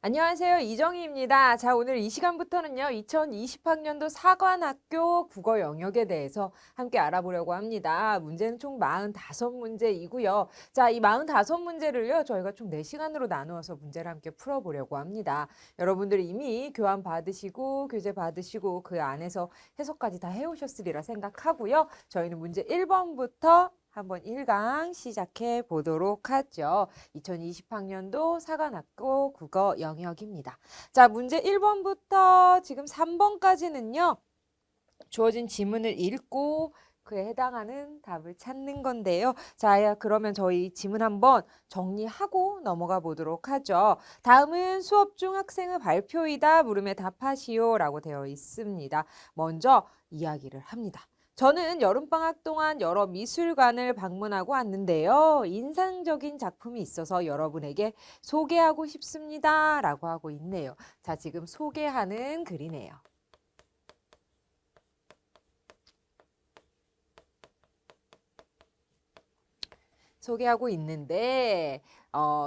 안녕하세요. 이정희입니다. 자, 오늘 이 시간부터는요, 2020학년도 사관학교 국어 영역에 대해서 함께 알아보려고 합니다. 문제는 총 45문제이고요. 자, 이 45문제를요, 저희가 총 4시간으로 나누어서 문제를 함께 풀어보려고 합니다. 여러분들이 이미 교환 받으시고, 교재 받으시고, 그 안에서 해석까지 다 해오셨으리라 생각하고요. 저희는 문제 1번부터 한번 1강 시작해 보도록 하죠. 2020학년도 사관학교 국어 영역입니다. 자, 문제 1번부터 지금 3번까지는요. 주어진 지문을 읽고 그에 해당하는 답을 찾는 건데요. 자, 그러면 저희 지문 한번 정리하고 넘어가 보도록 하죠. 다음은 수업 중 학생의 발표이다. 물음에 답하시오라고 되어 있습니다. 먼저 이야기를 합니다. 저는 여름방학 동안 여러 미술관을 방문하고 왔는데요. 인상적인 작품이 있어서 여러분에게 소개하고 싶습니다. 라고 하고 있네요. 자, 지금 소개하는 글이네요. 소개하고 있는데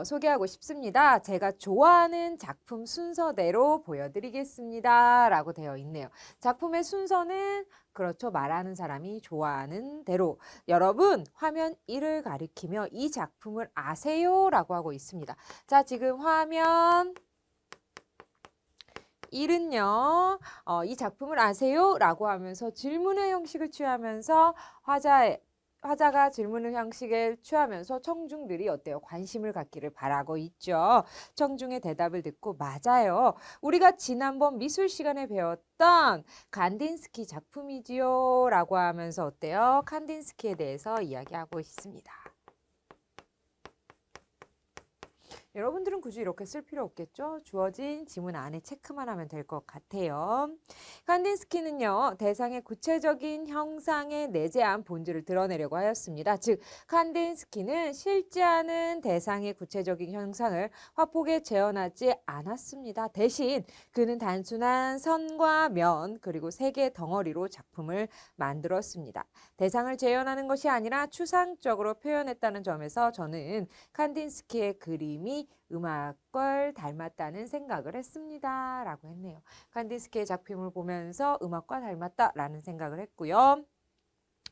소개하고 싶습니다. 제가 좋아하는 작품 순서대로 보여드리겠습니다. 라고 되어 있네요. 작품의 순서는 그렇죠. 말하는 사람이 좋아하는 대로. 여러분 화면 1을 가리키며 이 작품을 아세요? 라고 하고 있습니다. 자, 지금 화면 1은요. 이 작품을 아세요? 라고 하면서 질문의 형식을 취하면서 화자가 질문의 형식을 취하면서 청중들이 어때요? 관심을 갖기를 바라고 있죠. 청중의 대답을 듣고 맞아요. 우리가 지난번 미술 시간에 배웠던 간딘스키 작품이지요. 라고 하면서 어때요? 칸딘스키에 대해서 이야기하고 있습니다. 여러분들은 굳이 이렇게 쓸 필요 없겠죠? 주어진 지문 안에 체크만 하면 될 것 같아요. 칸딘스키는요, 대상의 구체적인 형상에 내재한 본질을 드러내려고 하였습니다. 즉, 칸딘스키는 실제하는 대상의 구체적인 형상을 화폭에 재현하지 않았습니다. 대신 그는 단순한 선과 면, 그리고 색의 덩어리로 작품을 만들었습니다. 대상을 재현하는 것이 아니라 추상적으로 표현했다는 점에서 저는 칸딘스키의 그림이 음악과 닮았다는 생각을 했습니다. 라고 했네요. 칸딘스키의 작품을 보면서 음악과 닮았다라는 생각을 했고요.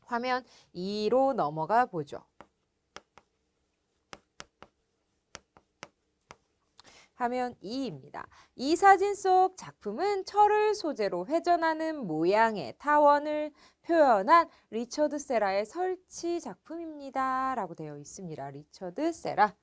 화면 2로 넘어가 보죠. 화면 2입니다. 이 사진 속 작품은 철을 소재로 회전하는 모양의 타원을 표현한 리처드 세라의 설치 작품입니다. 라고 되어 있습니다. 리처드 세라.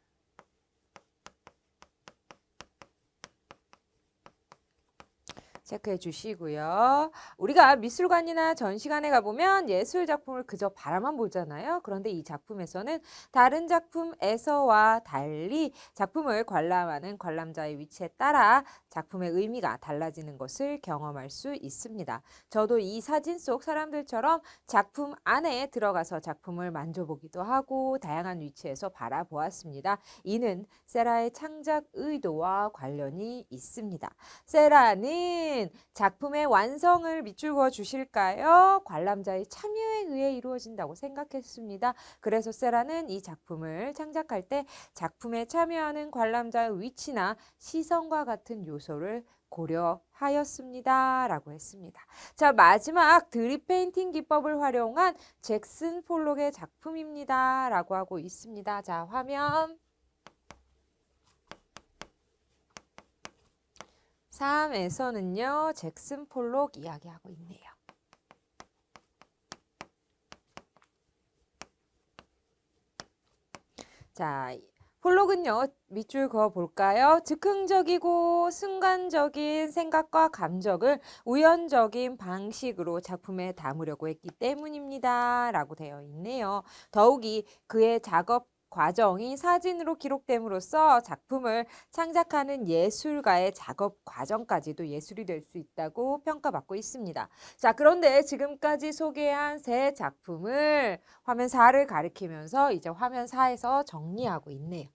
체크해 주시고요. 우리가 미술관이나 전시관에 가보면 예술 작품을 그저 바라만 보잖아요. 그런데 이 작품에서는 다른 작품에서와 달리 작품을 관람하는 관람자의 위치에 따라 작품의 의미가 달라지는 것을 경험할 수 있습니다. 저도 이 사진 속 사람들처럼 작품 안에 들어가서 작품을 만져보기도 하고 다양한 위치에서 바라보았습니다. 이는 세라의 창작 의도와 관련이 있습니다. 세라는 작품의 완성을 밑줄 그어 주실까요? 관람자의 참여에 의해 이루어진다고 생각했습니다. 그래서 세라는 이 작품을 창작할 때 작품에 참여하는 관람자의 위치나 시선과 같은 요소를 고려하였습니다. 라고 했습니다. 자, 마지막 드립 페인팅 기법을 활용한 잭슨 폴록의 작품입니다. 라고 하고 있습니다. 자, 화면 3에서는요. 잭슨 폴록 이야기하고 있네요. 자, 폴록은요. 밑줄 그어 볼까요? 즉흥적이고 순간적인 생각과 감정을 우연적인 방식으로 작품에 담으려고 했기 때문입니다. 라고 되어 있네요. 더욱이 그의 작업 과정이 사진으로 기록됨으로써 작품을 창작하는 예술가의 작업 과정까지도 예술이 될 수 있다고 평가받고 있습니다. 자, 그런데 지금까지 소개한 세 작품을 화면 4를 가리키면서 이제 화면 4에서 정리하고 있네요.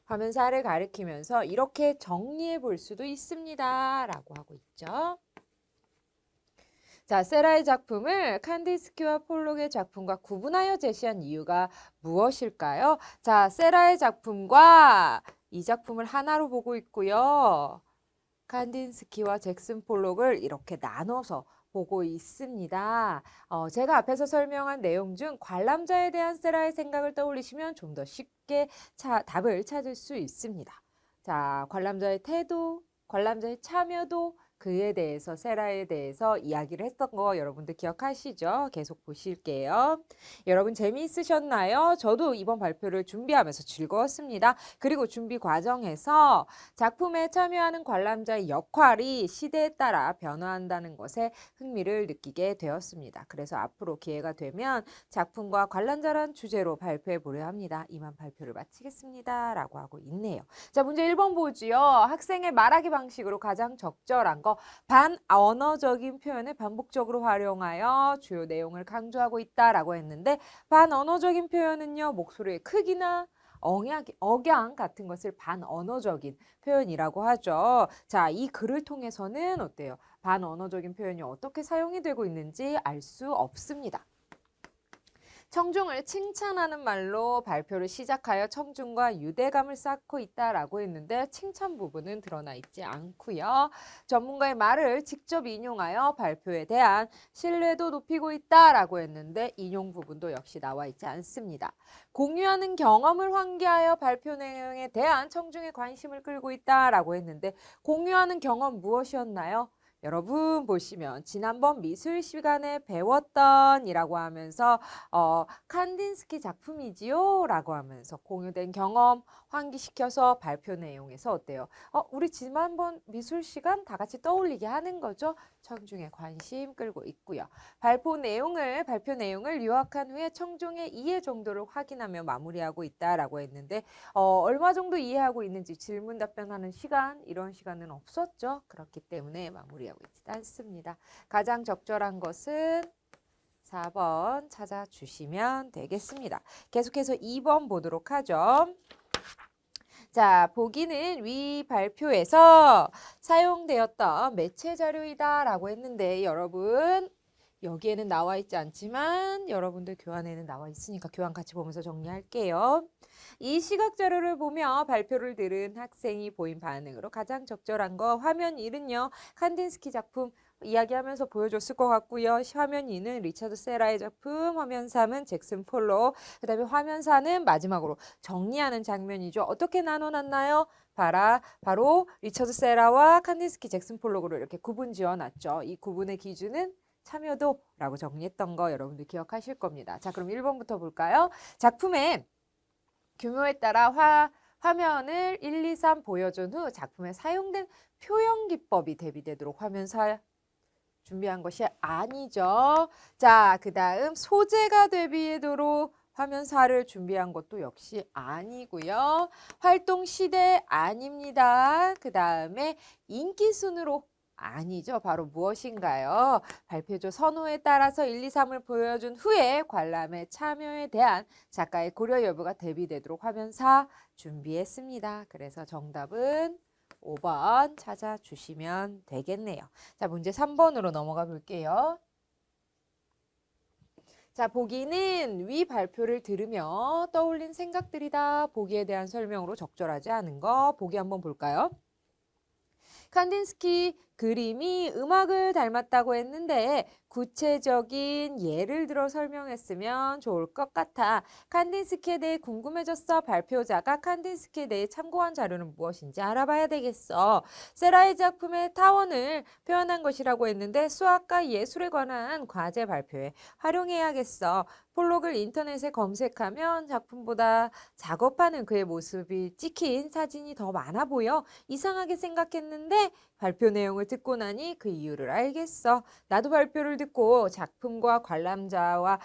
화면 4를 가리키면서 이렇게 정리해 볼 수도 있습니다. 라고 하고 있죠. 자, 세라의 작품을 칸디스키와 폴록의 작품과 구분하여 제시한 이유가 무엇일까요? 자, 세라의 작품과 이 작품을 하나로 보고 있고요. 칸딘스키와 잭슨 폴록을 이렇게 나눠서 보고 있습니다. 제가 앞에서 설명한 내용 중 관람자에 대한 세라의 생각을 떠올리시면 좀 더 쉽게 답을 찾을 수 있습니다. 자, 관람자의 태도, 관람자의 참여도, 그에 대해서 세라에 대해서 이야기를 했던 거 여러분들 기억하시죠? 계속 보실게요. 여러분 재미있으셨나요? 저도 이번 발표를 준비하면서 즐거웠습니다. 그리고 준비 과정에서 작품에 참여하는 관람자의 역할이 시대에 따라 변화한다는 것에 흥미를 느끼게 되었습니다. 그래서 앞으로 기회가 되면 작품과 관람자란 주제로 발표해 보려 합니다. 이만 발표를 마치겠습니다. 라고 하고 있네요. 자, 문제 1번 보지요. 학생의 말하기 방식으로 가장 적절한 거 반언어적인 표현을 반복적으로 활용하여 주요 내용을 강조하고 있다라고 했는데 반언어적인 표현은요. 목소리의 크기나 억양 같은 것을 반언어적인 표현이라고 하죠. 자, 이 글을 통해서는 어때요? 반언어적인 표현이 어떻게 사용이 되고 있는지 알 수 없습니다. 청중을 칭찬하는 말로 발표를 시작하여 청중과 유대감을 쌓고 있다라고 했는데 칭찬 부분은 드러나 있지 않고요. 전문가의 말을 직접 인용하여 발표에 대한 신뢰도 높이고 있다라고 했는데 인용 부분도 역시 나와 있지 않습니다. 공유하는 경험을 환기하여 발표 내용에 대한 청중의 관심을 끌고 있다라고 했는데 공유하는 경험 무엇이었나요? 여러분 보시면 지난번 미술 시간에 배웠던 이라고 하면서 칸딘스키 작품이지요 라고 하면서 공유된 경험 환기시켜서 발표 내용에서 어때요? 우리 지난번 미술 시간 다 같이 떠올리게 하는 거죠. 청중의 관심 끌고 있고요. 발표 내용을 요약한 후에 청중의 이해 정도를 확인하며 마무리하고 있다라고 했는데 얼마 정도 이해하고 있는지 질문 답변하는 시간 이런 시간은 없었죠. 그렇기 때문에 마무리하고 있지 않습니다. 가장 적절한 것은 4번 찾아주시면 되겠습니다. 계속해서 2번 보도록 하죠. 자, 보기는 위 발표에서 사용되었던 매체 자료이다 라고 했는데 여러분 여기에는 나와 있지 않지만 여러분들 교환에는 나와 있으니까 교환 같이 보면서 정리할게요. 이 시각 자료를 보며 발표를 들은 학생이 보인 반응으로 가장 적절한 거 화면 1은요. 칸딘스키 작품 이야기하면서 보여줬을 것 같고요. 화면 2는 리차드 세라의 작품, 화면 3은 잭슨 폴록, 그 다음에 화면 4는 마지막으로 정리하는 장면이죠. 어떻게 나눠놨나요? 바로 리차드 세라와 칸딘스키 잭슨 폴록으로 이렇게 구분 지어놨죠. 이 구분의 기준은 참여도라고 정리했던 거 여러분들 기억하실 겁니다. 자, 그럼 1번부터 볼까요? 작품의 규모에 따라 화면을 1, 2, 3 보여준 후 작품에 사용된 표현 기법이 대비되도록 화면사 준비한 것이 아니죠. 자, 그 다음 소재가 대비되도록 화면사를 준비한 것도 역시 아니고요. 활동 시대 아닙니다. 그 다음에 인기 순으로 아니죠. 바로 무엇인가요? 발표조 선호에 따라서 1, 2, 3을 보여준 후에 관람의 참여에 대한 작가의 고려 여부가 대비되도록 화면사 준비했습니다. 그래서 정답은 5번 찾아주시면 되겠네요. 자, 문제 3번으로 넘어가 볼게요. 자, 보기는 위 발표를 들으며 떠올린 생각들이다. 보기에 대한 설명으로 적절하지 않은 거 보기 한번 볼까요? 칸딘스키 그림이 음악을 닮았다고 했는데 구체적인 예를 들어 설명했으면 좋을 것 같아. 칸딘스키에 대해 궁금해졌어. 발표자가 칸딘스키에 대해 참고한 자료는 무엇인지 알아봐야 되겠어. 세라의 작품의 타원을 표현한 것이라고 했는데 수학과 예술에 관한 과제 발표에 활용해야겠어. 폴록을 인터넷에 검색하면 작품보다 작업하는 그의 모습이 찍힌 사진이 더 많아 보여. 이상하게 생각했는데 발표 내용을 듣고 나니 그 이유를 알겠어. 나도 발표를 듣고 작품과 관람자와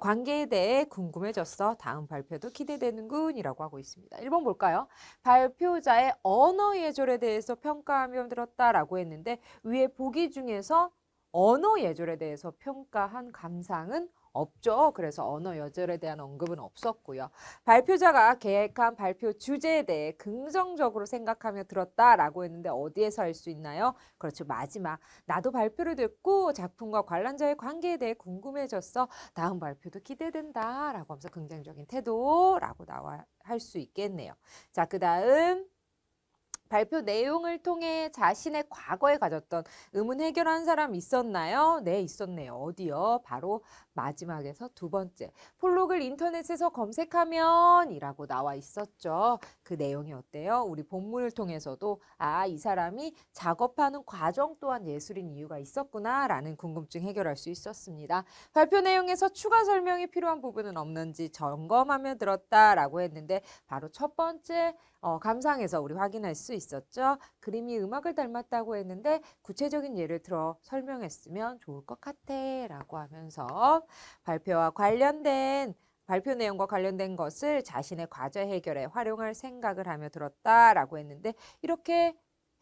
관계에 대해 궁금해졌어. 다음 발표도 기대되는군 이라고 하고 있습니다. 1번 볼까요? 발표자의 언어 예절에 대해서 평가하며 들었다라고 했는데 위에 보기 중에서 언어 예절에 대해서 평가한 감상은 없죠. 그래서 언어 여절에 대한 언급은 없었고요. 발표자가 계획한 발표 주제에 대해 긍정적으로 생각하며 들었다라고 했는데 어디에서 할 수 있나요? 그렇죠. 마지막. 나도 발표를 듣고 작품과 관람자의 관계에 대해 궁금해졌어. 다음 발표도 기대된다라고 하면서 긍정적인 태도라고 나와 할 수 있겠네요. 자, 그다음 발표 내용을 통해 자신의 과거에 가졌던 의문 해결한 사람 있었나요? 네, 있었네요. 어디요? 바로 마지막에서 두 번째. 폴록을 인터넷에서 검색하면 이라고 나와 있었죠. 그 내용이 어때요? 우리 본문을 통해서도 이 사람이 작업하는 과정 또한 예술인 이유가 있었구나 라는 궁금증 해결할 수 있었습니다. 발표 내용에서 추가 설명이 필요한 부분은 없는지 점검하며 들었다라고 했는데 바로 첫 번째 감상에서 우리 확인할 수 있었죠. 그림이 음악을 닮았다고 했는데 구체적인 예를 들어 설명했으면 좋을 것 같아 라고 하면서 발표 내용과 관련된 것을 자신의 과제 해결에 활용할 생각을 하며 들었다라고 했는데 이렇게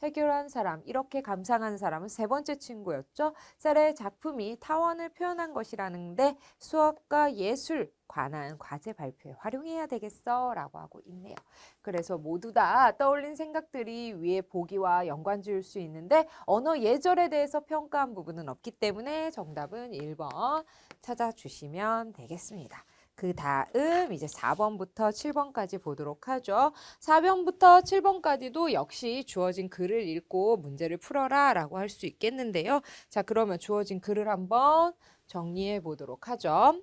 해결한 사람, 이렇게 감상한 사람은 세 번째 친구였죠. 셀의 작품이 타원을 표현한 것이라는데 수학과 예술 관한 과제 발표에 활용해야 되겠어 라고 하고 있네요. 그래서 모두 다 떠올린 생각들이 위에 보기와 연관 지을 수 있는데 언어 예절에 대해서 평가한 부분은 없기 때문에 정답은 1번 찾아주시면 되겠습니다. 그 다음 이제 4번부터 7번까지 보도록 하죠. 4번부터 7번까지도 역시 주어진 글을 읽고 문제를 풀어라 라고 할 수 있겠는데요. 자, 그러면 주어진 글을 한번 정리해 보도록 하죠.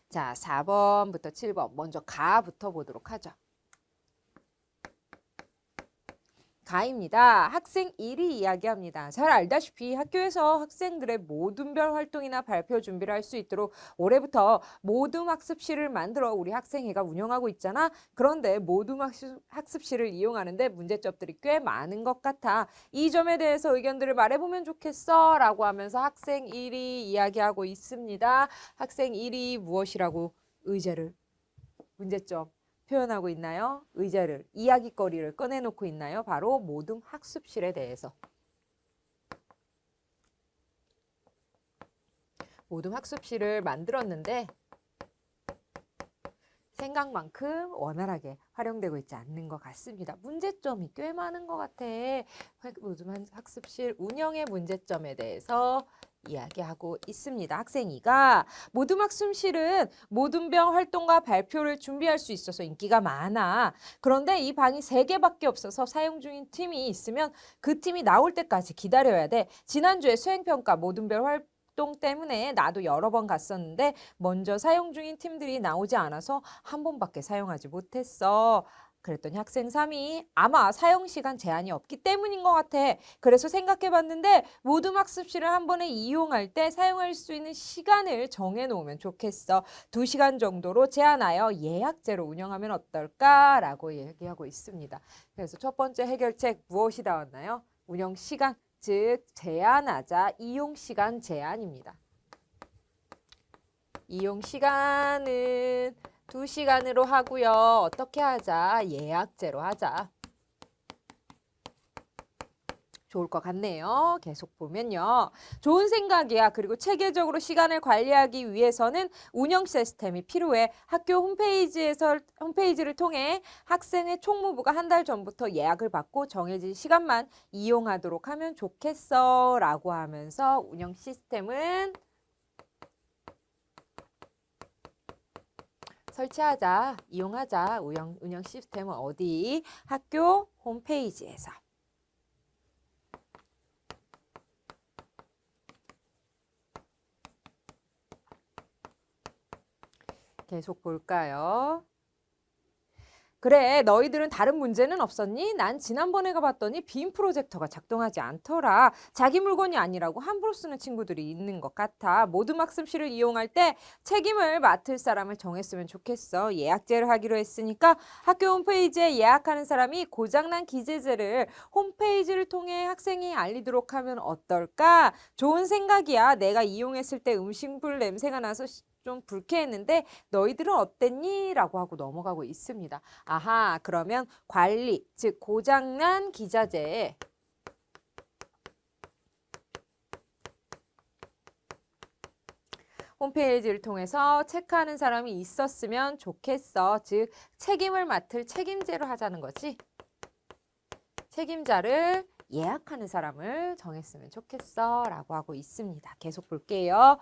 자, 4번부터 7번 먼저 가부터 보도록 하죠. 가입니다. 학생 1이 이야기합니다. 잘 알다시피 학교에서 학생들의 모둠별 활동이나 발표 준비를 할 수 있도록 올해부터 모둠 학습실을 만들어 우리 학생회가 운영하고 있잖아. 그런데 모둠 학습실을 이용하는데 문제점들이 꽤 많은 것 같아. 이 점에 대해서 의견들을 말해보면 좋겠어 라고 하면서 학생 1이 이야기하고 있습니다. 학생 1이 무엇이라고 문제점 표현하고 있나요? 의제를, 이야기거리를 꺼내놓고 있나요? 바로 모둠 학습실에 대해서. 모둠 학습실을 만들었는데 생각만큼 원활하게 활용되고 있지 않는 것 같습니다. 문제점이 꽤 많은 것 같아. 모둠 학습실 운영의 문제점에 대해서 이야기하고 있습니다. 학생 2가 모둠 학습실은 모둠별 활동과 발표를 준비할 수 있어서 인기가 많아. 그런데 이 방이 3개밖에 없어서 사용 중인 팀이 있으면 그 팀이 나올 때까지 기다려야 돼. 지난주에 수행평가 모둠별 활동 때문에 나도 여러 번 갔었는데 먼저 사용 중인 팀들이 나오지 않아서 한 번밖에 사용하지 못했어. 그랬더니 학생 3이 아마 사용시간 제한이 없기 때문인 것 같아. 그래서 생각해봤는데 모둠 학습실을 한 번에 이용할 때 사용할 수 있는 시간을 정해놓으면 좋겠어. 2시간 정도로 제한하여 예약제로 운영하면 어떨까라고 얘기하고 있습니다. 그래서 첫 번째 해결책 무엇이 나왔나요? 운영시간, 즉 제한하자, 이용시간 제한입니다. 이용시간은 2시간으로 하고요. 어떻게 하자? 예약제로 하자. 좋을 것 같네요. 계속 보면요. 좋은 생각이야. 그리고 체계적으로 시간을 관리하기 위해서는 운영 시스템이 필요해. 학교 홈페이지를 통해 학생의 총무부가 한 달 전부터 예약을 받고 정해진 시간만 이용하도록 하면 좋겠어. 라고 하면서 운영 시스템은 설치하자, 이용하자. 운영 시스템은 어디? 학교 홈페이지에서. 계속 볼까요? 그래, 너희들은 다른 문제는 없었니? 난 지난번에 가봤더니 빔 프로젝터가 작동하지 않더라. 자기 물건이 아니라고 함부로 쓰는 친구들이 있는 것 같아. 모둠 학습실을 이용할 때 책임을 맡을 사람을 정했으면 좋겠어. 예약제를 하기로 했으니까 학교 홈페이지에 예약하는 사람이 고장난 기재제를 홈페이지를 통해 학생이 알리도록 하면 어떨까? 좋은 생각이야. 내가 이용했을 때 음식물 냄새가 나서 좀 불쾌했는데 너희들은 어땠니? 라고 하고 넘어가고 있습니다. 아하, 그러면 관리, 즉 고장난 기자재 홈페이지를 통해서 체크하는 사람이 있었으면 좋겠어. 즉 책임을 맡을 책임제로 하자는 거지. 책임자를 예약하는 사람을 정했으면 좋겠어 라고 하고 있습니다. 계속 볼게요.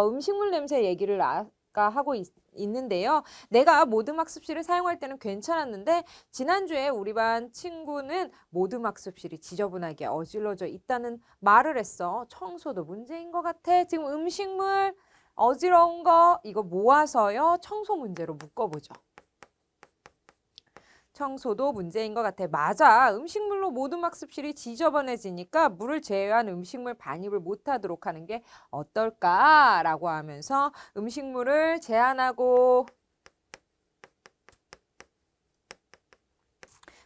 음식물 냄새 얘기를 아까 하고 있는데요. 내가 모둠학습실을 사용할 때는 괜찮았는데 지난주에 우리 반 친구는 모둠학습실이 지저분하게 어질러져 있다는 말을 했어. 청소도 문제인 것 같아. 지금 음식물 어지러운 거 이거 모아서요. 청소 문제로 묶어보죠. 청소도 문제인 것 같아. 맞아. 음식물로 모둠학습실이 지저분해지니까 물을 제외한 음식물 반입을 못하도록 하는 게 어떨까라고 하면서 음식물을 제한하고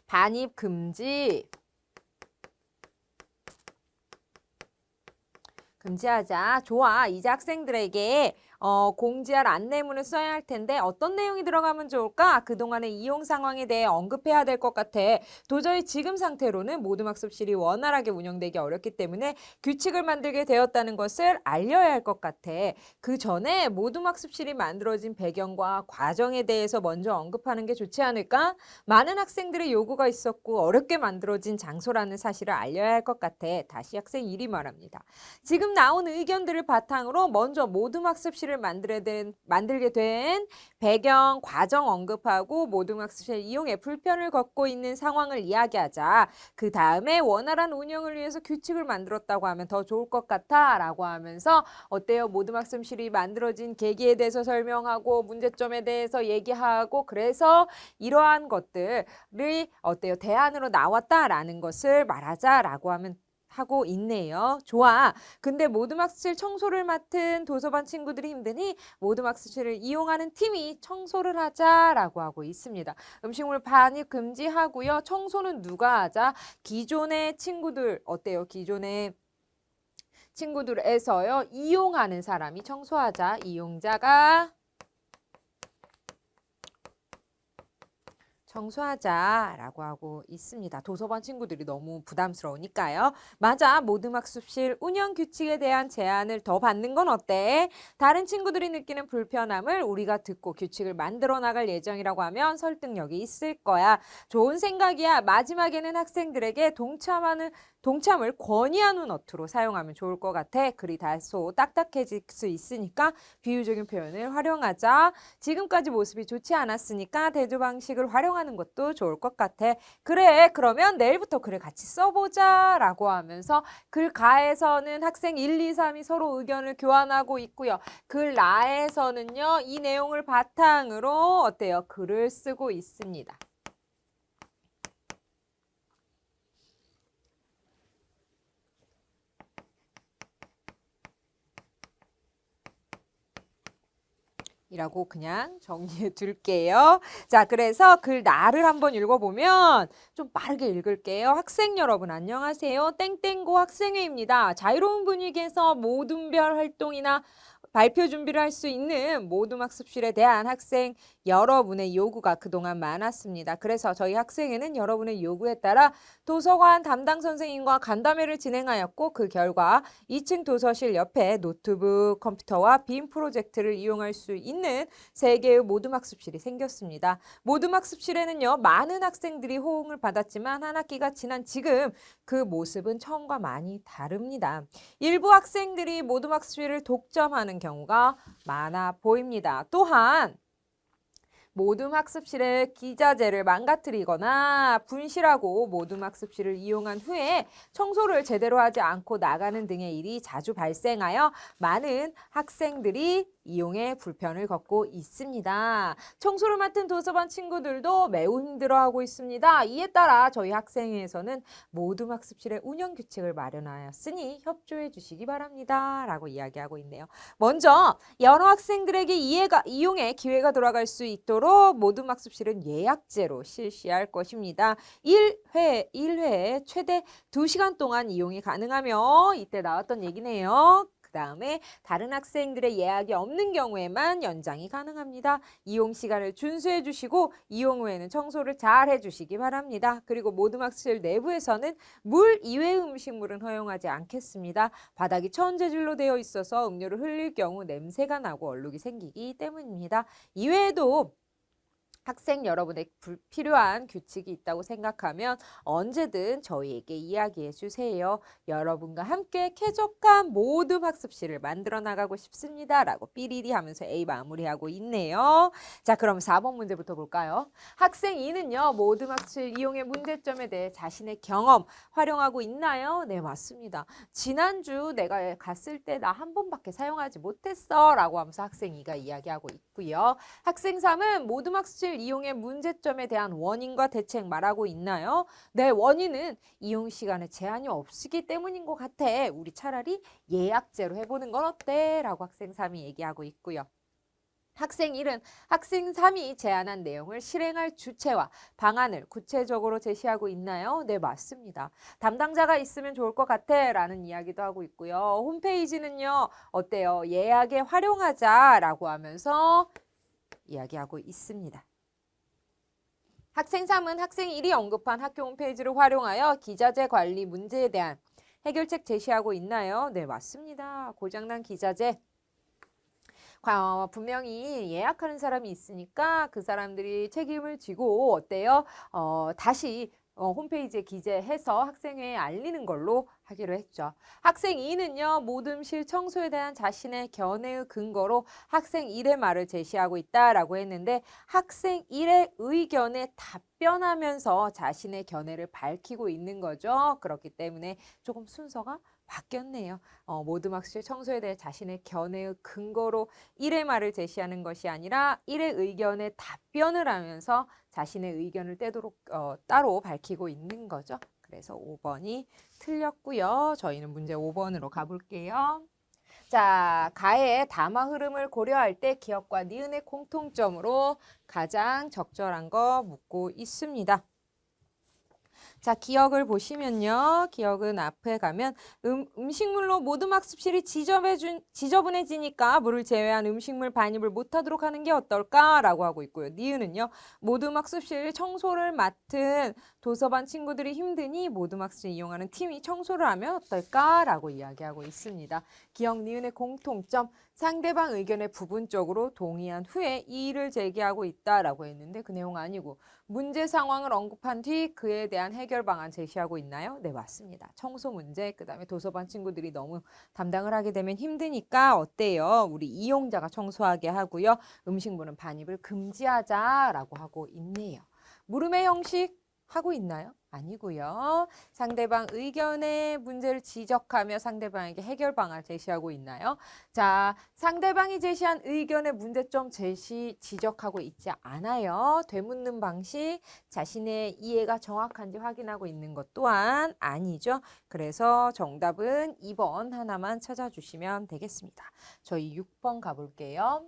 반입 금지하자. 좋아. 이제 학생들에게 공지할 안내문을 써야 할 텐데 어떤 내용이 들어가면 좋을까? 그동안의 이용 상황에 대해 언급해야 될 것 같아. 도저히 지금 상태로는 모둠학습실이 원활하게 운영되기 어렵기 때문에 규칙을 만들게 되었다는 것을 알려야 할 것 같아. 그 전에 모둠학습실이 만들어진 배경과 과정에 대해서 먼저 언급하는 게 좋지 않을까? 많은 학생들의 요구가 있었고 어렵게 만들어진 장소라는 사실을 알려야 할 것 같아. 다시 학생 1이 말합니다. 지금 나온 의견들을 바탕으로 먼저 모둠학습실을 만들게 된 배경, 과정 언급하고 모둠학습실 이용에 불편을 겪고 있는 상황을 이야기하자. 그 다음에 원활한 운영을 위해서 규칙을 만들었다고 하면 더 좋을 것 같아 라고 하면서 어때요? 모둠학습실이 만들어진 계기에 대해서 설명하고 문제점에 대해서 얘기하고 그래서 이러한 것들이 어때요? 대안으로 나왔다라는 것을 말하자라고 하고 있네요. 좋아. 근데 모둠학습실 청소를 맡은 도서관 친구들이 힘드니 모둠학습실을 이용하는 팀이 청소를 하자라고 하고 있습니다. 음식물 반입 금지하고요. 청소는 누가 하자? 기존의 친구들 어때요? 기존의 친구들에서요. 이용하는 사람이 청소하자. 이용자가 청소하자라고 하고 있습니다. 도서관 친구들이 너무 부담스러우니까요. 맞아. 모둠학습실 운영 규칙에 대한 제안을 더 받는 건 어때? 다른 친구들이 느끼는 불편함을 우리가 듣고 규칙을 만들어 나갈 예정이라고 하면 설득력이 있을 거야. 좋은 생각이야. 마지막에는 학생들에게 동참을 권유하는 어투로 사용하면 좋을 것 같아. 글이 다소 딱딱해질 수 있으니까 비유적인 표현을 활용하자. 지금까지 모습이 좋지 않았으니까 대조 방식을 활용하는 것도 좋을 것 같아. 그래, 그러면 내일부터 글을 같이 써보자 라고 하면서 글 가에서는 학생 1, 2, 3이 서로 의견을 교환하고 있고요. 글 나에서는요, 이 내용을 바탕으로 어때요? 글을 쓰고 있습니다. 이라고 그냥 정리해 둘게요. 자, 그래서 글 나를 한번 읽어보면 좀 빠르게 읽을게요. 학생 여러분 안녕하세요. 땡땡고 학생회입니다. 자유로운 분위기에서 모둠별 활동이나 발표 준비를 할 수 있는 모둠학습실에 대한 학생 여러분의 요구가 그동안 많았습니다. 그래서 저희 학생회는 여러분의 요구에 따라 도서관 담당 선생님과 간담회를 진행하였고 그 결과 2층 도서실 옆에 노트북, 컴퓨터와 빔 프로젝트를 이용할 수 있는 3개의 모둠학습실이 생겼습니다. 모둠학습실에는요. 많은 학생들이 호응을 받았지만 한 학기가 지난 지금 그 모습은 처음과 많이 다릅니다. 일부 학생들이 모둠학습실을 독점하는 경우가 많아 보입니다. 또한 모둠학습실의 기자재를 망가뜨리거나 분실하고 모둠학습실을 이용한 후에 청소를 제대로 하지 않고 나가는 등의 일이 자주 발생하여 많은 학생들이 이용에 불편을 겪고 있습니다. 청소를 맡은 도서관 친구들도 매우 힘들어하고 있습니다. 이에 따라 저희 학생회에서는 모둠학습실의 운영 규칙을 마련하였으니 협조해 주시기 바랍니다. 라고 이야기하고 있네요. 먼저 여러 학생들에게 이용의 기회가 돌아갈 수 있도록 모둠학습실은 예약제로 실시할 것입니다. 1회에 최대 2시간 동안 이용이 가능하며 이때 나왔던 얘기네요. 그 다음에 다른 학생들의 예약이 없는 경우에만 연장이 가능합니다. 이용 시간을 준수해 주시고 이용 후에는 청소를 잘 해주시기 바랍니다. 그리고 모든 학습실 내부에서는 물 이외의 음식물은 허용하지 않겠습니다. 바닥이 천재질로 되어 있어서 음료를 흘릴 경우 냄새가 나고 얼룩이 생기기 때문입니다. 이외에도 학생 여러분의 불필요한 규칙이 있다고 생각하면 언제든 저희에게 이야기해 주세요. 여러분과 함께 쾌적한 모든 학습실을 만들어 나가고 싶습니다. 라고 삐리리 하면서 A 마무리하고 있네요. 자, 그럼 4번 문제부터 볼까요? 학생 2는요. 모든 학습실 이용의 문제점에 대해 자신의 경험 활용하고 있나요? 네, 맞습니다. 지난주 내가 갔을 때 나 한 번밖에 사용하지 못했어. 라고 하면서 학생 2가 이야기하고 있고요. 학생 3은 모든 학습실 이용의 문제점에 대한 원인과 대책 말하고 있나요? 네, 원인은 이용 시간에 제한이 없기 때문인 것 같아. 우리 차라리 예약제로 해보는 건 어때? 라고 학생 3이 얘기하고 있고요. 학생 1은 학생 3이 제안한 내용을 실행할 주체와 방안을 구체적으로 제시하고 있나요? 네, 맞습니다. 담당자가 있으면 좋을 것 같아 라는 이야기도 하고 있고요. 홈페이지는요, 어때요? 예약에 활용하자 라고 하면서 이야기하고 있습니다. 학생 3은 학생 1이 언급한 학교 홈페이지를 활용하여 기자재 관리 문제에 대한 해결책 제시하고 있나요? 네, 맞습니다. 고장난 기자재. 분명히 예약하는 사람이 있으니까 그 사람들이 책임을 지고 어때요? 다시 홈페이지에 기재해서 학생회에 알리는 걸로 하기로 했죠. 학생 2는요. 모든실 청소에 대한 자신의 견해의 근거로 학생 1의 말을 제시하고 있다라고 했는데 학생 1의 의견에 답변하면서 자신의 견해를 밝히고 있는 거죠. 그렇기 때문에 조금 순서가 바뀌었네요. 모든 학습실 청소에 대해 자신의 견해의 근거로 1의 말을 제시하는 것이 아니라 1의 의견에 답변을 하면서 자신의 의견을 따로 밝히고 있는 거죠. 그래서 5번이 틀렸고요. 저희는 문제 5번으로 가볼게요. 자, 가의 담화 흐름을 고려할 때 기억과 니은의 공통점으로 가장 적절한 거 묻고 있습니다. 자, 기억을 보시면요. 기억은 앞에 가면 음식물로 모든 학습실이 지저분해지니까 물을 제외한 음식물 반입을 못하도록 하는 게 어떨까라고 하고 있고요. 니은은요. 모든 학습실 청소를 맡은 도서반 친구들이 힘드니 모든 학습실 이용하는 팀이 청소를 하면 어떨까라고 이야기하고 있습니다. 기억 니은의 공통점. 상대방 의견에 부분적으로 동의한 후에 이의를 제기하고 있다라고 했는데 그 내용 아니고 문제 상황을 언급한 뒤 그에 대한 해결 방안 제시하고 있나요? 네, 맞습니다. 청소 문제, 그다음에 도서반 친구들이 너무 담당을 하게 되면 힘드니까 어때요? 우리 이용자가 청소하게 하고요. 음식물은 반입을 금지하자라고 하고 있네요. 물음의 형식 하고 있나요? 아니고요. 상대방 의견의 문제를 지적하며 상대방에게 해결 방안을 제시하고 있나요? 자, 상대방이 제시한 의견의 문제점 지적하고 있지 않아요. 되묻는 방식, 자신의 이해가 정확한지 확인하고 있는 것 또한 아니죠. 그래서 정답은 2번 하나만 찾아주시면 되겠습니다. 저희 6번 가볼게요.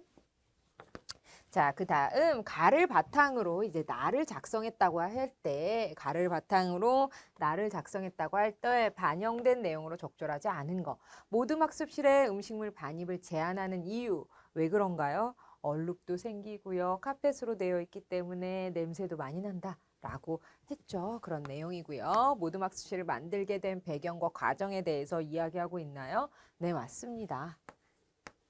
자, 그 다음 가를 바탕으로 이제 나를 작성했다고 할 때 가를 바탕으로 나를 작성했다고 할 때 반영된 내용으로 적절하지 않은 거. 모든 학습실에 음식물 반입을 제한하는 이유. 왜 그런가요? 얼룩도 생기고요. 카펫으로 되어 있기 때문에 냄새도 많이 난다. 라고 했죠. 그런 내용이고요. 모든 학습실을 만들게 된 배경과 과정에 대해서 이야기하고 있나요? 네, 맞습니다.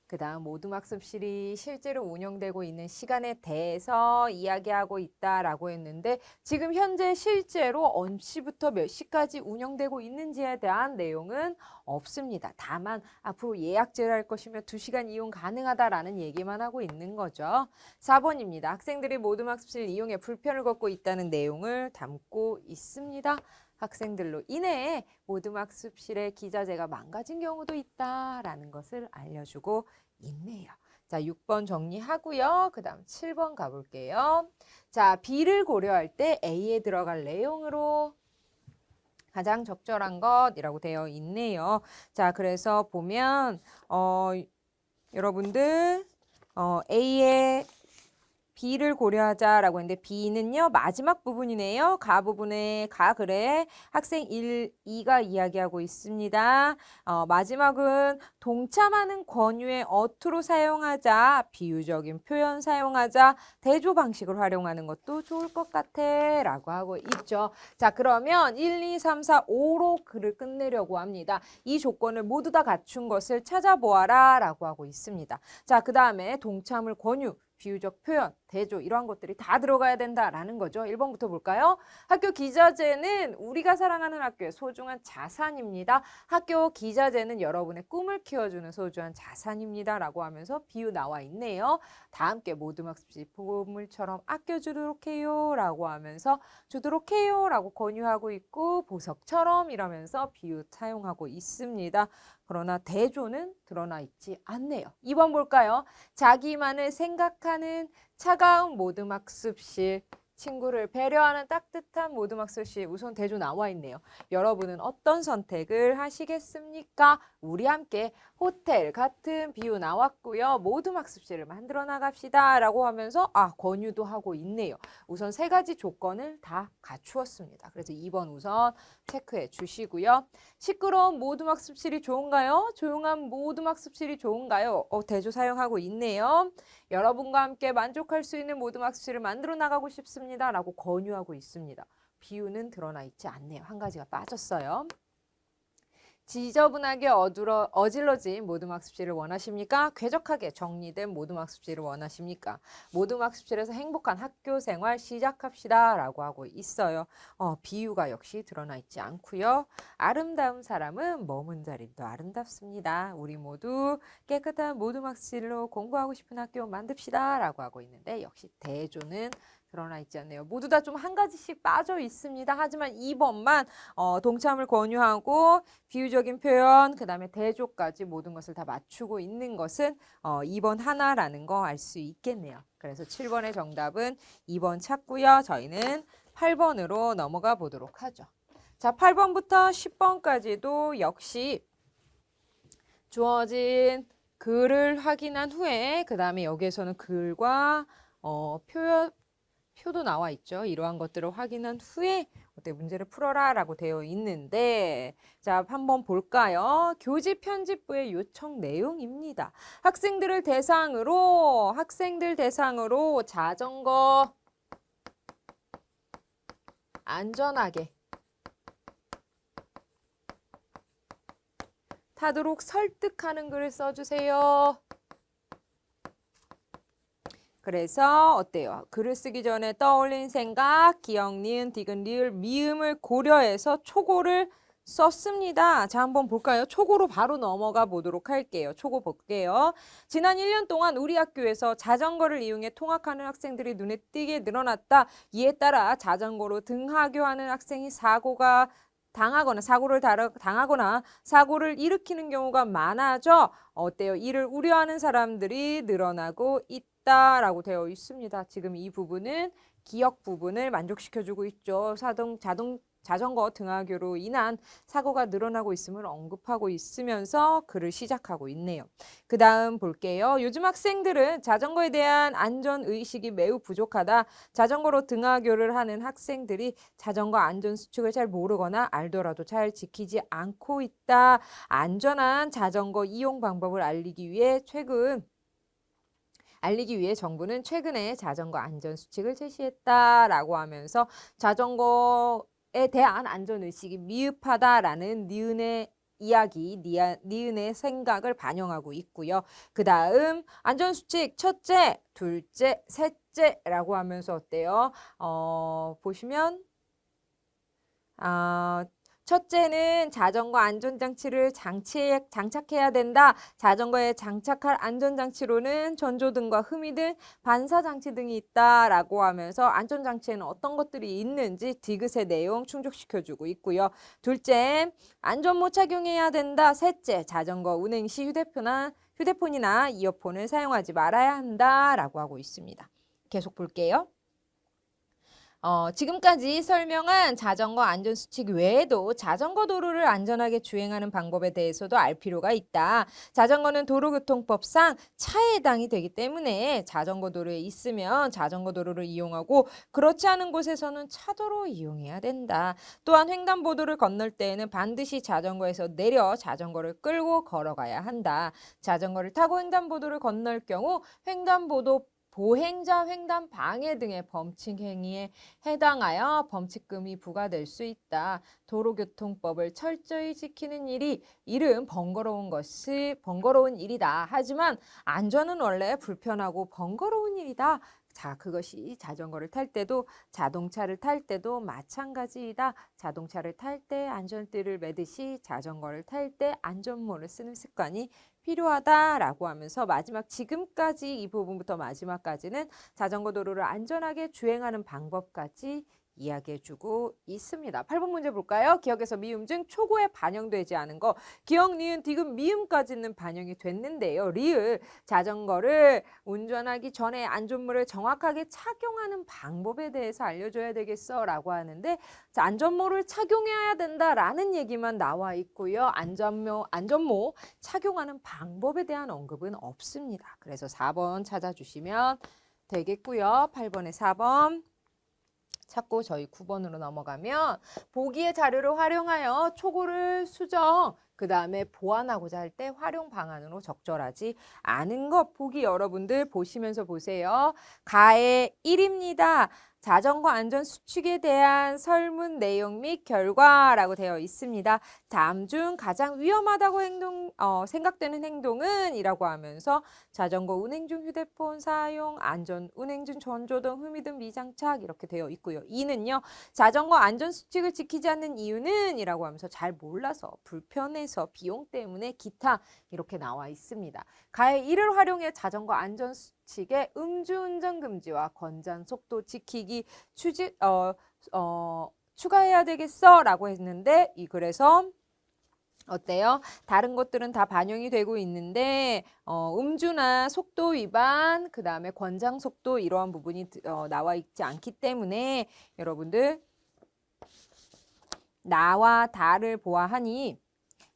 그 다음 모든 학습실이 실제로 운영되고 있는 시간에 대해서 이야기하고 있다라고 했는데 지금 현재 실제로 언 시부터 몇 시까지 운영되고 있는지에 대한 내용은 없습니다. 다만 앞으로 예약제를 할 것이며 2시간 이용 가능하다라는 얘기만 하고 있는 거죠. 4번입니다. 학생들이 모든 학습실 이용에 불편을 겪고 있다는 내용을 담고 있습니다. 학생들로 인해 모든 학습실의 기자재가 망가진 경우도 있다라는 것을 알려주고 있네요. 자, 6번 정리하고요. 그 다음 7번 가볼게요. 자, B를 고려할 때 A에 들어갈 내용으로 가장 적절한 것이라고 되어 있네요. 자, 그래서 보면 여러분들 A의 B를 고려하자라고 했는데 B는요. 마지막 부분이네요. 가 부분에 가 글에 학생 1, 2가 이야기하고 있습니다. 마지막은 동참하는 권유의 어투로 사용하자, 비유적인 표현 사용하자, 대조 방식을 활용하는 것도 좋을 것 같아 라고 하고 있죠. 자, 그러면 1, 2, 3, 4, 5로 글을 끝내려고 합니다. 이 조건을 모두 다 갖춘 것을 찾아보아라 라고 하고 있습니다. 자, 그 다음에 동참을 권유, 비유적 표현, 대조 이러한 것들이 다 들어가야 된다라는 거죠. 1번부터 볼까요? 학교 기자재는 우리가 사랑하는 학교의 소중한 자산입니다. 학교 기자재는 여러분의 꿈을 키워주는 소중한 자산입니다. 라고 하면서 비유 나와 있네요. 다 함께 모든 학습지 보물처럼 아껴주도록 해요. 라고 하면서 주도록 해요. 라고 권유하고 있고 보석처럼 이러면서 비유 사용하고 있습니다. 그러나 대조는 드러나 있지 않네요. 2번 볼까요? 자기만을 생각하는 차가운 모둠학습실, 친구를 배려하는 따뜻한 모둠학습실. 우선 대조 나와 있네요. 여러분은 어떤 선택을 하시겠습니까? 우리 함께 호텔 같은 비유 나왔고요. 모둠학습실을 만들어 나갑시다 라고 하면서 권유도 하고 있네요. 우선 세 가지 조건을 다 갖추었습니다. 그래서 2번 우선 체크해 주시고요. 시끄러운 모둠학습실이 좋은가요? 조용한 모둠학습실이 좋은가요? 대조 사용하고 있네요. 여러분과 함께 만족할 수 있는 모둠학습실을 만들어 나가고 싶습니다 라고 권유하고 있습니다. 비유는 드러나 있지 않네요. 한 가지가 빠졌어요. 지저분하게 어질러진 모둠학습실을 원하십니까? 쾌적하게 정리된 모둠학습실을 원하십니까? 모둠학습실에서 행복한 학교 생활 시작합시다 라고 하고 있어요. 비유가 역시 드러나 있지 않고요. 아름다운 사람은 머문 자리도 아름답습니다. 우리 모두 깨끗한 모둠학습실로 공부하고 싶은 학교 만듭시다 라고 하고 있는데 역시 대조는 드러나 있지 않네요. 모두 다 좀 한 가지씩 빠져 있습니다. 하지만 2번만 동참을 권유하고 비유적인 표현, 그 다음에 대조까지 모든 것을 다 맞추고 있는 것은 2번 하나라는 거 알 수 있겠네요. 그래서 7번의 정답은 2번 찾고요. 저희는 8번으로 넘어가 보도록 하죠. 자, 8번부터 10번까지도 역시 주어진 글을 확인한 후에 그 다음에 여기에서는 글과 표도 나와 있죠. 이러한 것들을 확인한 후에 문제를 풀어라 라고 되어 있는데 자, 한번 볼까요? 교직 편집부의 요청 내용입니다. 학생들 대상으로 자전거 안전하게 타도록 설득하는 글을 써주세요. 그래서 어때요? 글을 쓰기 전에 떠올린 생각, 기억, 니은, 디귿, 리을, 미음을 고려해서 초고를 썼습니다. 자, 한번 볼까요? 초고로 바로 넘어가 보도록 할게요. 초고 볼게요. 지난 1년 동안 우리 학교에서 자전거를 이용해 통학하는 학생들이 눈에 띄게 늘어났다. 이에 따라 자전거로 등하교하는 학생이 사고를 당하거나 사고를 일으키는 경우가 많아져 어때요? 이를 우려하는 사람들이 늘어나고 있다라고 되어 있습니다. 지금 이 부분은 기억 부분을 만족시켜주고 있죠. 자전거 등하교로 인한 사고가 늘어나고 있음을 언급하고 있으면서 글을 시작하고 있네요. 그 다음 볼게요. 요즘 학생들은 자전거에 대한 안전의식이 매우 부족하다. 자전거로 등하교를 하는 학생들이 자전거 안전수칙을 잘 모르거나 알더라도 잘 지키지 않고 있다. 안전한 자전거 이용 방법을 알리기 위해 정부는 최근에 자전거 안전수칙을 제시했다라고 하면서 자전거에 대한 안전의식이 미흡하다라는 니은의 이야기, 니은의 생각을 반영하고 있고요. 그 다음 안전수칙 첫째, 둘째, 셋째라고 하면서 어때요? 보시면 첫째는 자전거 안전장치를 장착해야 된다. 자전거에 장착할 안전장치로는 전조등과 흠이등, 반사장치 등이 있다라고 하면서 안전장치에는 어떤 것들이 있는지 디귿의 내용 충족시켜주고 있고요. 둘째, 안전모 착용해야 된다. 셋째, 자전거 운행 시 휴대폰이나 이어폰을 사용하지 말아야 한다라고 하고 있습니다. 계속 볼게요. 지금까지 설명한 자전거 안전수칙 외에도 자전거 도로를 안전하게 주행하는 방법에 대해서도 알 필요가 있다. 자전거는 도로교통법상 차에 해당이 되기 때문에 자전거 도로에 있으면 자전거 도로를 이용하고 그렇지 않은 곳에서는 차도로 이용해야 된다. 또한 횡단보도를 건널 때에는 반드시 자전거에서 내려 자전거를 끌고 걸어가야 한다. 자전거를 타고 횡단보도를 건널 경우 횡단보도 보행자 횡단 방해 등의 범칙 행위에 해당하여 범칙금이 부과될 수 있다. 도로교통법을 철저히 지키는 일이 이름 번거로운 일이다. 하지만 안전은 원래 불편하고 번거로운 일이다. 자, 그것이 자전거를 탈 때도 자동차를 탈 때도 마찬가지이다. 자동차를 탈 때 안전띠를 매듯이 자전거를 탈 때 안전모를 쓰는 습관이 필요하다라고 하면서 마지막 지금까지 이 부분부터 마지막까지는 자전거 도로를 안전하게 주행하는 방법까지 이야기해주고 있습니다. 8번 문제 볼까요? 기억에서 미음 중 초고에 반영되지 않은 거 기억, 니은, 디귿, 미음까지는 반영이 됐는데요. 리을 자전거를 운전하기 전에 안전모를 정확하게 착용하는 방법에 대해서 알려줘야 되겠어 라고 하는데 자, 안전모를 착용해야 된다라는 얘기만 나와 있고요. 안전모 착용하는 방법에 대한 언급은 없습니다. 그래서 4번 찾아주시면 되겠고요. 8번에 4번 찾고 저희 9번으로 넘어가면 보기의 자료를 활용하여 초고를 수정, 그 다음에 보완하고자 할 때 활용 방안으로 적절하지 않은 것 보기 여러분들 보시면서 보세요. 가의 1입니다. 자전거 안전 수칙에 대한 설문 내용 및 결과라고 되어 있습니다. 다음 중 가장 위험하다고 생각되는 행동은? 이라고 하면서 자전거 운행 중 휴대폰 사용, 안전 운행 중 전조등, 후미등 미장착 이렇게 되어 있고요. 2는요. 자전거 안전 수칙을 지키지 않는 이유는? 이라고 하면서 잘 몰라서, 불편해서, 비용 때문에, 기타 이렇게 나와 있습니다. 가의 1을 활용해 자전거 안전 수칙에 음주운전 금지와 권장 속도 지키기 추가해야 되겠어 라고 했는데 그래서 어때요? 다른 것들은 다 반영이 되고 있는데 음주나 속도 위반, 그 다음에 권장 속도 이러한 부분이 나와 있지 않기 때문에 여러분들 나와 다를 보아하니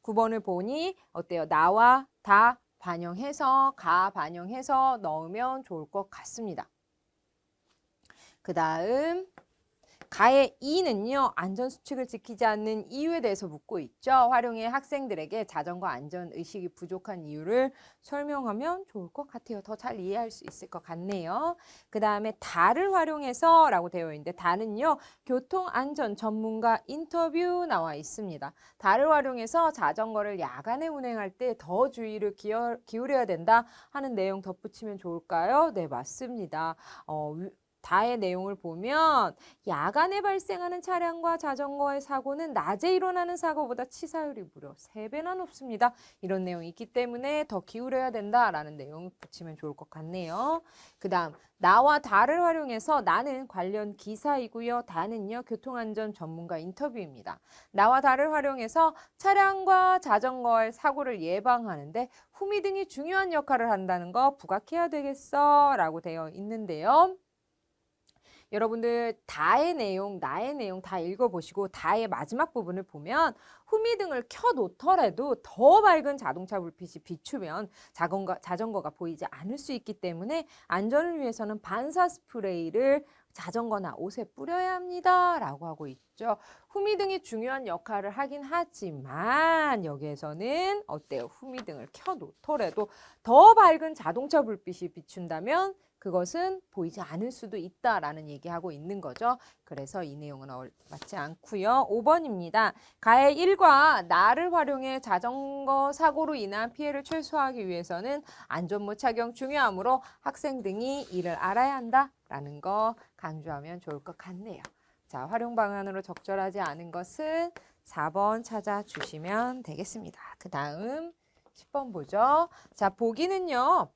9번을 보니 어때요? 나와 다 반영해서 가 반영해서 넣으면 좋을 것 같습니다. 그 다음 가의 2는요. 안전수칙을 지키지 않는 이유에 대해서 묻고 있죠. 활용해 학생들에게 자전거 안전의식이 부족한 이유를 설명하면 좋을 것 같아요. 더 잘 이해할 수 있을 것 같네요. 그 다음에 다를 활용해서 라고 되어 있는데 다는요. 교통안전 전문가 인터뷰 나와 있습니다. 다를 활용해서 자전거를 야간에 운행할 때 더 주의를 기울여야 된다 하는 내용 덧붙이면 좋을까요? 네, 맞습니다. 다의 내용을 보면 야간에 발생하는 차량과 자전거의 사고는 낮에 일어나는 사고보다 치사율이 무려 3배나 높습니다. 이런 내용이 있기 때문에 더 기울여야 된다라는 내용 붙이면 좋을 것 같네요. 그 다음 나와 다를 활용해서 나는 관련 기사이고요. 다는요. 교통안전 전문가 인터뷰입니다. 나와 다를 활용해서 차량과 자전거의 사고를 예방하는데 후미등이 중요한 역할을 한다는 거 부각해야 되겠어 라고 되어 있는데요. 여러분들 다의 내용, 나의 내용 다 읽어보시고 다의 마지막 부분을 보면 후미등을 켜놓더라도 더 밝은 자동차 불빛이 비추면 자전거가 보이지 않을 수 있기 때문에 안전을 위해서는 반사 스프레이를 자전거나 옷에 뿌려야 합니다. 라고 하고 있죠. 후미등이 중요한 역할을 하긴 하지만 여기에서는 어때요? 후미등을 켜놓더라도 더 밝은 자동차 불빛이 비춘다면 그것은 보이지 않을 수도 있다라는 얘기하고 있는 거죠. 그래서 이 내용은 맞지 않고요. 5번입니다. 가의 1과 나를 활용해 자전거 사고로 인한 피해를 최소화하기 위해서는 안전모 착용 중요하므로 학생 등이 이를 알아야 한다라는 거 강조하면 좋을 것 같네요. 자, 활용 방안으로 적절하지 않은 것은 4번 찾아주시면 되겠습니다. 그 다음 10번 보죠. 자, 보기는요.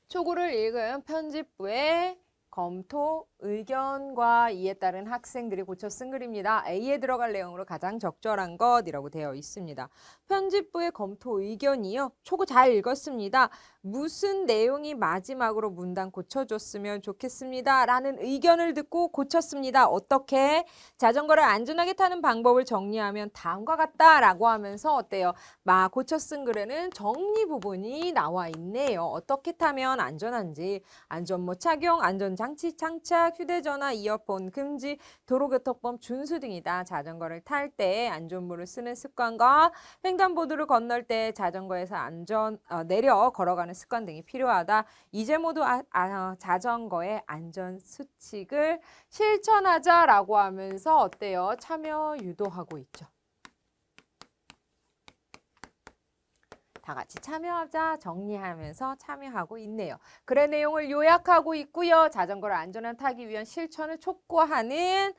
초고를 읽은 편집부에 검토, 의견과 이에 따른 학생들이 고쳐 쓴 글입니다. A에 들어갈 내용으로 가장 적절한 것이라고 되어 있습니다. 편집부의 검토 의견이요. 초고 잘 읽었습니다. 무슨 내용이 마지막으로 문단 고쳐줬으면 좋겠습니다. 라는 의견을 듣고 고쳤습니다. 어떻게? 자전거를 안전하게 타는 방법을 정리하면 다음과 같다라고 하면서 어때요? 고쳐 쓴 글에는 정리 부분이 나와 있네요. 어떻게 타면 안전한지, 안전모 착용, 안전장치 장착, 휴대전화, 이어폰 금지, 도로교통법 준수 등이다. 자전거를 탈 때 안전모를 쓰는 습관과 횡단보도를 건널 때 자전거에서 내려 걸어가는 습관 등이 필요하다. 이제 모두 자전거의 안전 수칙을 실천하자라고 하면서 어때요? 참여 유도하고 있죠. 다 같이 참여하자 정리하면서 참여하고 있네요. 글의 내용을 요약하고 있고요. 자전거를 안전한 타기 위한 실천을 촉구하는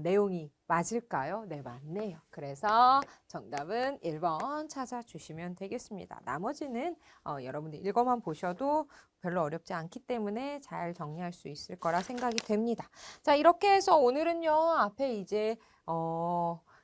내용이 맞을까요? 네, 맞네요. 그래서 정답은 1번 찾아주시면 되겠습니다. 나머지는 여러분들 읽어만 보셔도 별로 어렵지 않기 때문에 잘 정리할 수 있을 거라 생각이 됩니다. 자, 이렇게 해서 오늘은요. 앞에 이제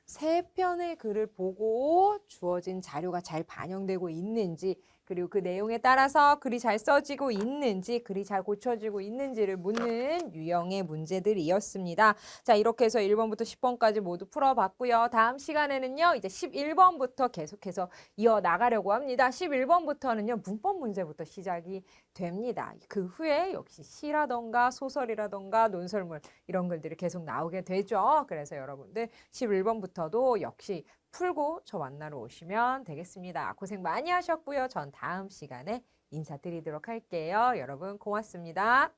세 편의 글을 보고 주어진 자료가 잘 반영되고 있는지, 그리고 그 내용에 따라서 글이 잘 써지고 있는지, 글이 잘 고쳐지고 있는지를 묻는 유형의 문제들이었습니다. 자, 이렇게 해서 1번부터 10번까지 모두 풀어봤고요. 다음 시간에는요, 이제 11번부터 계속해서 이어나가려고 합니다. 11번부터는요, 문법 문제부터 시작이 됩니다. 그 후에 역시 시라던가 소설이라던가 논설문 이런 글들이 계속 나오게 되죠. 그래서 여러분들 11번부터도 역시 풀고 저 만나러 오시면 되겠습니다. 고생 많이 하셨고요. 전 다음 시간에 인사드리도록 할게요. 여러분 고맙습니다.